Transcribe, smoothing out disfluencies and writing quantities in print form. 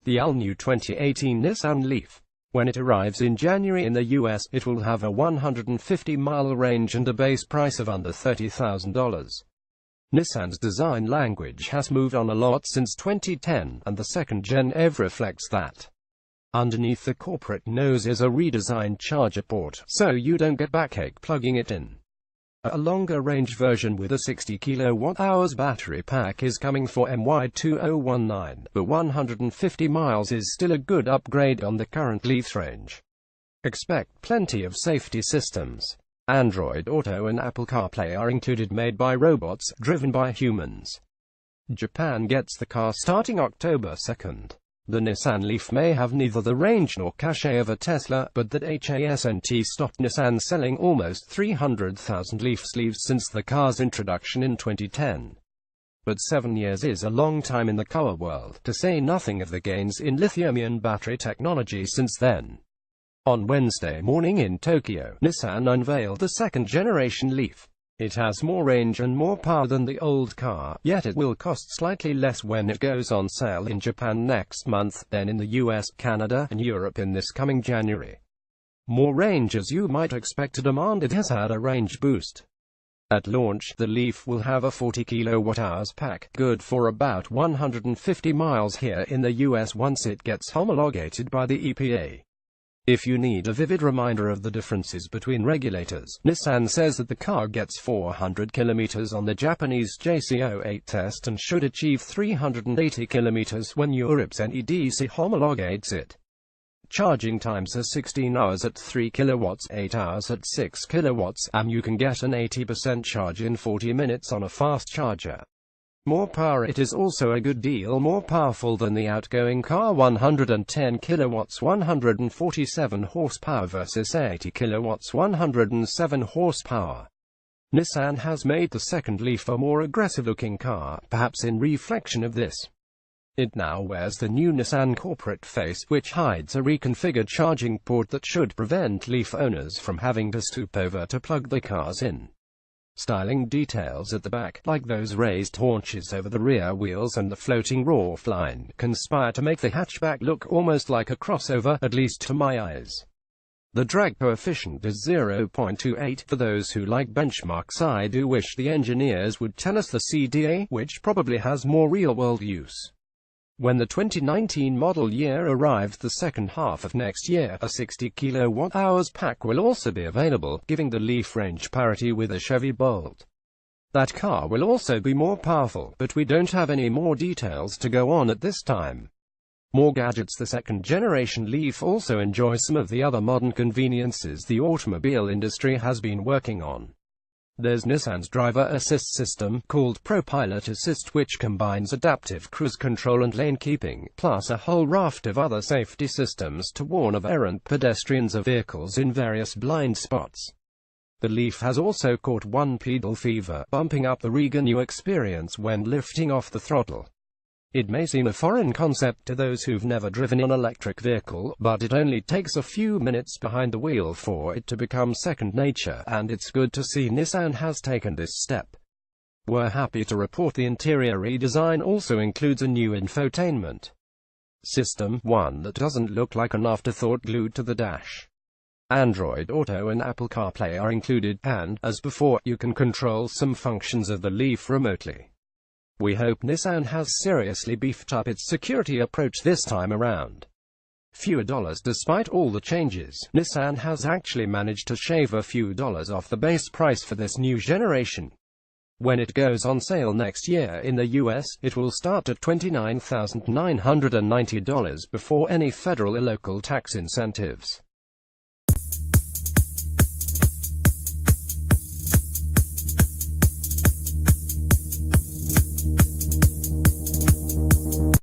The all-new 2018 Nissan Leaf. When it arrives in January in the US, it will have a 150-mile range and a base price of under $30,000. Nissan's design language has moved on a lot since 2010, and the second-gen EV reflects that. Underneath the corporate nose is a redesigned charger port, so you don't get backache plugging it in. A longer-range version with a 60 kWh battery pack is coming for MY2019, but 150 miles is still a good upgrade on the current Leaf's range. Expect plenty of safety systems. Android Auto and Apple CarPlay are included, made by robots, driven by humans. Japan gets the car starting October 2nd. The Nissan Leaf may have neither the range nor cachet of a Tesla, but that hasn't stopped Nissan selling almost 300,000 Leaf sleeves since the car's introduction in 2010. But 7 years is a long time in the car world, to say nothing of the gains in lithium-ion battery technology since then. On Wednesday morning in Tokyo, Nissan unveiled the second-generation Leaf. It has more range and more power than the old car, yet it will cost slightly less when it goes on sale in Japan next month, then in the US, Canada, and Europe in this coming January. More range, as you might expect to demand, it has had a range boost. At launch, the Leaf will have a 40 kWh pack, good for about 150 miles here in the US once it gets homologated by the EPA. If you need a vivid reminder of the differences between regulators, Nissan says that the car gets 400 km on the Japanese JCO8 test and should achieve 380 km when Europe's NEDC homologates it. Charging times are 16 hours at 3 kW, 8 hours at 6 kW, and you can get an 80% charge in 40 minutes on a fast charger. More power. It is also a good deal more powerful than the outgoing car, 110 kW, 147 horsepower versus 80 kW, 107 horsepower. Nissan has made the second Leaf a more aggressive-looking car, perhaps in reflection of this. It now wears the new Nissan corporate face, which hides a reconfigured charging port that should prevent Leaf owners from having to stoop over to plug the cars in. Styling details at the back, like those raised haunches over the rear wheels and the floating roof line, conspire to make the hatchback look almost like a crossover, at least to my eyes. The drag coefficient is 0.28. For those who like benchmarks, I do wish the engineers would tell us the CDA, which probably has more real-world use. When the 2019 model year arrives the second half of next year, a 60 kWh pack will also be available, giving the Leaf range parity with a Chevy Bolt. That car will also be more powerful, but we don't have any more details to go on at this time. More gadgets. The second-generation Leaf also enjoys some of the other modern conveniences the automobile industry has been working on. There's Nissan's driver assist system, called ProPilot Assist, which combines adaptive cruise control and lane keeping, plus a whole raft of other safety systems to warn of errant pedestrians of vehicles in various blind spots. The Leaf has also caught one-pedal fever, bumping up the regain experience when lifting off the throttle. It may seem a foreign concept to those who've never driven an electric vehicle, but it only takes a few minutes behind the wheel for it to become second nature, and it's good to see Nissan has taken this step. We're happy to report the interior redesign also includes a new infotainment system, one that doesn't look like an afterthought glued to the dash. Android Auto and Apple CarPlay are included, and, as before, you can control some functions of the Leaf remotely. We hope Nissan has seriously beefed up its security approach this time around. Fewer dollars. Despite all the changes, Nissan has actually managed to shave a few dollars off the base price for this new generation. When it goes on sale next year in the US, it will start at $29,990 before any federal or local tax incentives.